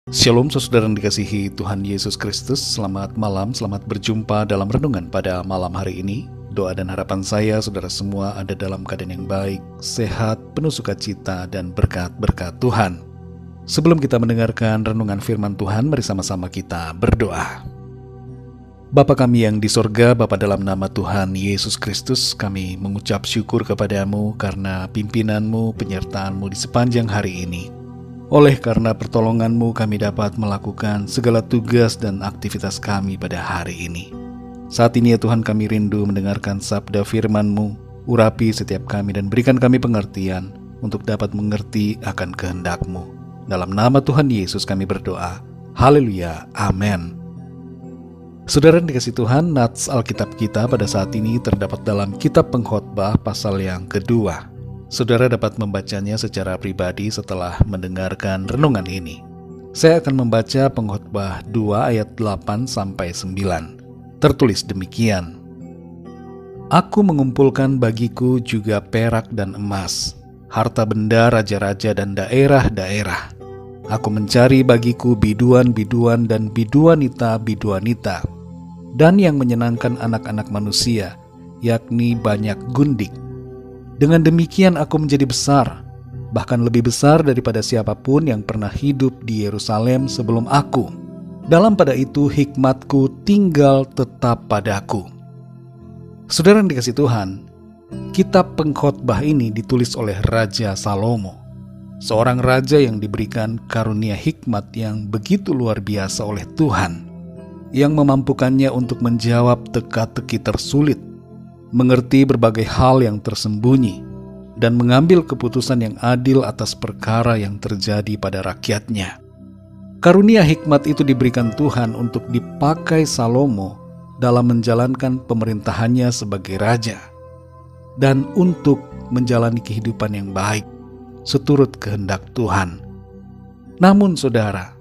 Shalom saudara yang dikasihi Tuhan Yesus Kristus. Selamat malam, selamat berjumpa dalam renungan pada malam hari ini. Doa dan harapan saya saudara semua ada dalam keadaan yang baik, sehat, penuh sukacita dan berkat-berkat Tuhan. Sebelum kita mendengarkan renungan firman Tuhan, mari sama-sama kita berdoa. Bapa kami yang di sorga, Bapa dalam nama Tuhan Yesus Kristus, kami mengucap syukur kepadamu karena pimpinanmu, penyertaanmu di sepanjang hari ini. Oleh karena pertolonganmu kami dapat melakukan segala tugas dan aktivitas kami pada hari ini. Saat ini ya Tuhan, kami rindu mendengarkan sabda firman-Mu. Urapi setiap kami dan berikan kami pengertian untuk dapat mengerti akan kehendak-Mu. Dalam nama Tuhan Yesus kami berdoa. Haleluya, amin. Saudara yang dikasihi Tuhan, nats Alkitab kita pada saat ini terdapat dalam Kitab Pengkhotbah pasal yang kedua. Saudara dapat membacanya secara pribadi setelah mendengarkan renungan ini. Saya akan membaca Pengkhotbah 2 ayat 8-9. Tertulis demikian. Aku mengumpulkan bagiku juga perak dan emas, harta benda raja-raja dan daerah-daerah. Aku mencari bagiku biduan-biduan dan biduanita-biduanita, dan yang menyenangkan anak-anak manusia, yakni banyak gundik. Dengan demikian aku menjadi besar, bahkan lebih besar daripada siapapun yang pernah hidup di Yerusalem sebelum aku. Dalam pada itu hikmatku tinggal tetap padaku. Saudara yang dikasihi Tuhan, Kitab Pengkhotbah ini ditulis oleh Raja Salomo, seorang raja yang diberikan karunia hikmat yang begitu luar biasa oleh Tuhan, yang memampukannya untuk menjawab teka-teki tersulit, mengerti berbagai hal yang tersembunyi, dan mengambil keputusan yang adil atas perkara yang terjadi pada rakyatnya. Karunia hikmat itu diberikan Tuhan untuk dipakai Salomo dalam menjalankan pemerintahannya sebagai raja, dan untuk menjalani kehidupan yang baik, seturut kehendak Tuhan. Namun saudara,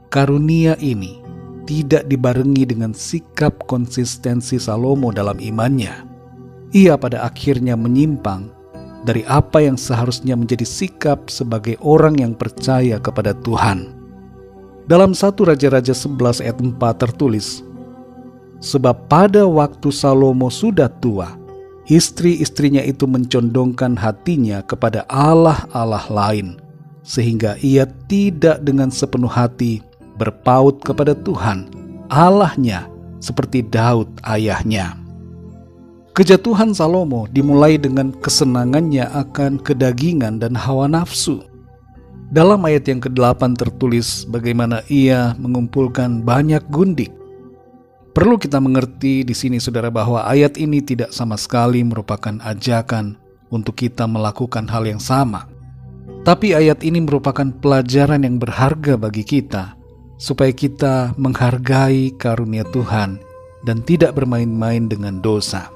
karunia ini tidak dibarengi dengan sikap konsistensi Salomo dalam imannya. Ia pada akhirnya menyimpang dari apa yang seharusnya menjadi sikap sebagai orang yang percaya kepada Tuhan. Dalam 1 Raja-Raja 11 ayat 4 tertulis, sebab pada waktu Salomo sudah tua, istri-istrinya itu mencondongkan hatinya kepada allah-allah lain, sehingga ia tidak dengan sepenuh hati berpaut kepada Tuhan, Allahnya, seperti Daud ayahnya. Kejatuhan Salomo dimulai dengan kesenangannya akan kedagingan dan hawa nafsu. Dalam ayat yang ke-8 tertulis bagaimana ia mengumpulkan banyak gundik. Perlu kita mengerti di sini saudara bahwa ayat ini tidak sama sekali merupakan ajakan untuk kita melakukan hal yang sama. Tapi ayat ini merupakan pelajaran yang berharga bagi kita, supaya kita menghargai karunia Tuhan dan tidak bermain-main dengan dosa.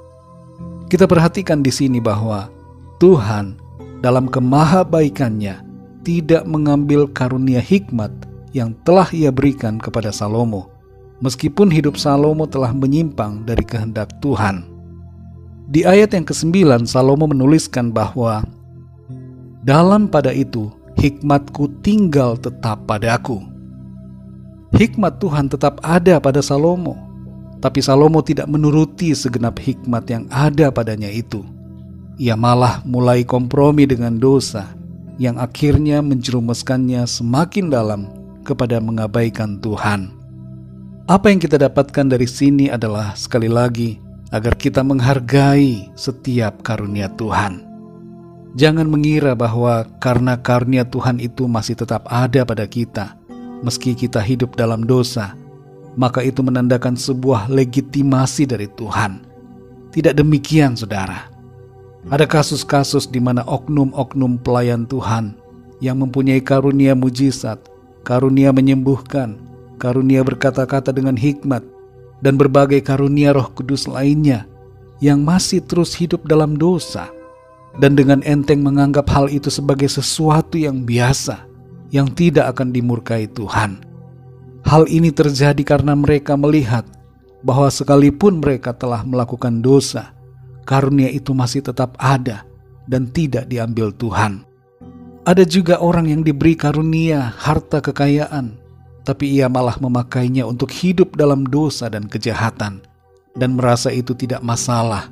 Kita perhatikan di sini bahwa Tuhan dalam kemahabaikannya tidak mengambil karunia hikmat yang telah Ia berikan kepada Salomo, meskipun hidup Salomo telah menyimpang dari kehendak Tuhan. Di ayat yang ke-9 Salomo menuliskan bahwa dalam pada itu hikmatku tinggal tetap padaku. Hikmat Tuhan tetap ada pada Salomo. Tapi Salomo tidak menuruti segenap hikmat yang ada padanya itu. Ia malah mulai kompromi dengan dosa yang akhirnya menjerumuskannya semakin dalam kepada mengabaikan Tuhan. Apa yang kita dapatkan dari sini adalah sekali lagi agar kita menghargai setiap karunia Tuhan. Jangan mengira bahwa karena karunia Tuhan itu masih tetap ada pada kita, meski kita hidup dalam dosa, maka itu menandakan sebuah legitimasi dari Tuhan. Tidak demikian saudara. Ada kasus-kasus di mana oknum-oknum pelayan Tuhan yang mempunyai karunia mujizat, karunia menyembuhkan, karunia berkata-kata dengan hikmat, dan berbagai karunia Roh Kudus lainnya yang masih terus hidup dalam dosa, dan dengan enteng menganggap hal itu sebagai sesuatu yang biasa, yang tidak akan dimurkai Tuhan. Hal ini terjadi karena mereka melihat bahwa sekalipun mereka telah melakukan dosa, karunia itu masih tetap ada dan tidak diambil Tuhan. Ada juga orang yang diberi karunia harta kekayaan, tapi ia malah memakainya untuk hidup dalam dosa dan kejahatan, dan merasa itu tidak masalah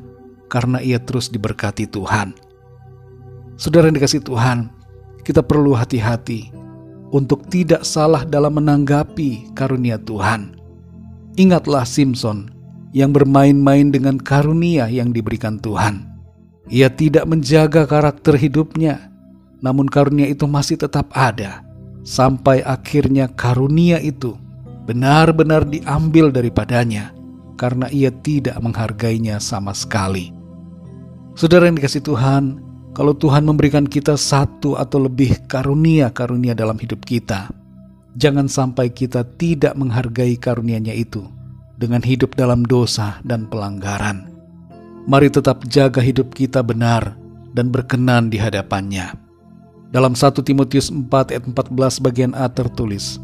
karena ia terus diberkati Tuhan. Saudara yang dikasihi Tuhan, kita perlu hati-hati untuk tidak salah dalam menanggapi karunia Tuhan. Ingatlah Simson yang bermain-main dengan karunia yang diberikan Tuhan. Ia tidak menjaga karakter hidupnya, namun karunia itu masih tetap ada, sampai akhirnya karunia itu benar-benar diambil daripadanya, karena ia tidak menghargainya sama sekali. Saudara yang dikasihi Tuhan, kalau Tuhan memberikan kita satu atau lebih karunia-karunia dalam hidup kita, jangan sampai kita tidak menghargai karunia-Nya itu dengan hidup dalam dosa dan pelanggaran. Mari tetap jaga hidup kita benar dan berkenan di hadapan-Nya. Dalam 1 Timotius 4 ayat 14 bagian A tertulis,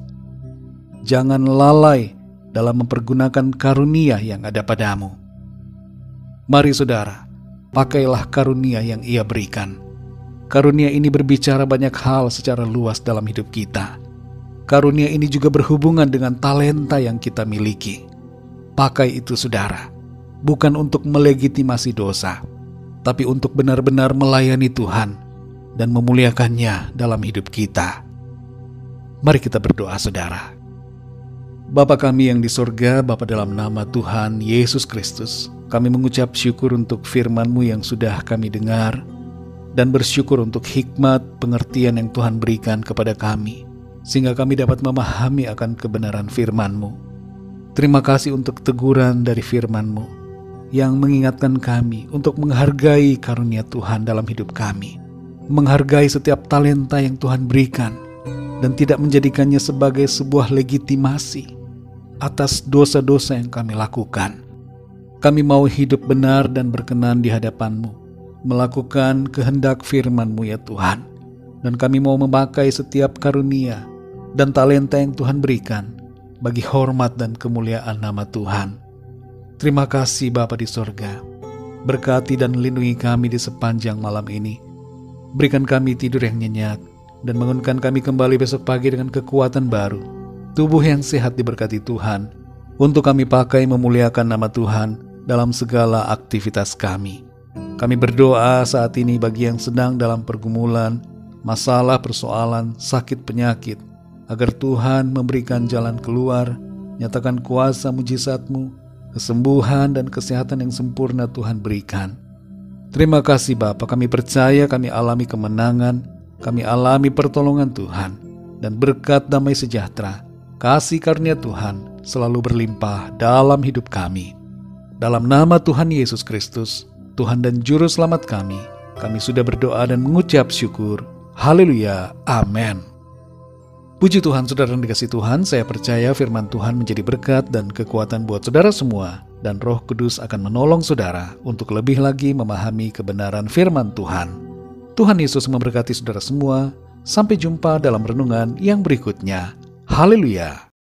"Jangan lalai dalam mempergunakan karunia yang ada padamu." Mari saudara, pakailah karunia yang Ia berikan. Karunia ini berbicara banyak hal secara luas dalam hidup kita. Karunia ini juga berhubungan dengan talenta yang kita miliki. Pakai itu saudara, bukan untuk melegitimasi dosa, tapi untuk benar-benar melayani Tuhan dan memuliakan-Nya dalam hidup kita. Mari kita berdoa saudara. Bapa kami yang di sorga, Bapa dalam nama Tuhan Yesus Kristus, kami mengucap syukur untuk firman-Mu yang sudah kami dengar, dan bersyukur untuk hikmat pengertian yang Tuhan berikan kepada kami, sehingga kami dapat memahami akan kebenaran firman-Mu. Terima kasih untuk teguran dari firman-Mu yang mengingatkan kami untuk menghargai karunia Tuhan dalam hidup kami, menghargai setiap talenta yang Tuhan berikan, dan tidak menjadikannya sebagai sebuah legitimasi atas dosa-dosa yang kami lakukan. Kami mau hidup benar dan berkenan di hadapan-Mu, melakukan kehendak firman-Mu ya Tuhan, dan kami mau memakai setiap karunia dan talenta yang Tuhan berikan bagi hormat dan kemuliaan nama Tuhan. Terima kasih Bapa di sorga. Berkati dan lindungi kami di sepanjang malam ini. Berikan kami tidur yang nyenyak, dan bangunkan kami kembali besok pagi dengan kekuatan baru, tubuh yang sehat diberkati Tuhan, untuk kami pakai memuliakan nama Tuhan dalam segala aktivitas kami. Kami berdoa saat ini bagi yang sedang dalam pergumulan, masalah, persoalan, sakit, penyakit, agar Tuhan memberikan jalan keluar, nyatakan kuasa mujizat-Mu, kesembuhan dan kesehatan yang sempurna Tuhan berikan. Terima kasih Bapa, kami percaya kami alami kemenangan, kami alami pertolongan Tuhan, dan berkat damai sejahtera, kasih karunia Tuhan selalu berlimpah dalam hidup kami. Dalam nama Tuhan Yesus Kristus, Tuhan dan Juru Selamat kami sudah berdoa dan mengucap syukur. Haleluya, amin. Puji Tuhan, saudara yang dikasihi Tuhan, saya percaya firman Tuhan menjadi berkat dan kekuatan buat saudara semua, dan Roh Kudus akan menolong saudara untuk lebih lagi memahami kebenaran firman Tuhan. Tuhan Yesus memberkati saudara semua. Sampai jumpa dalam renungan yang berikutnya. Haleluya.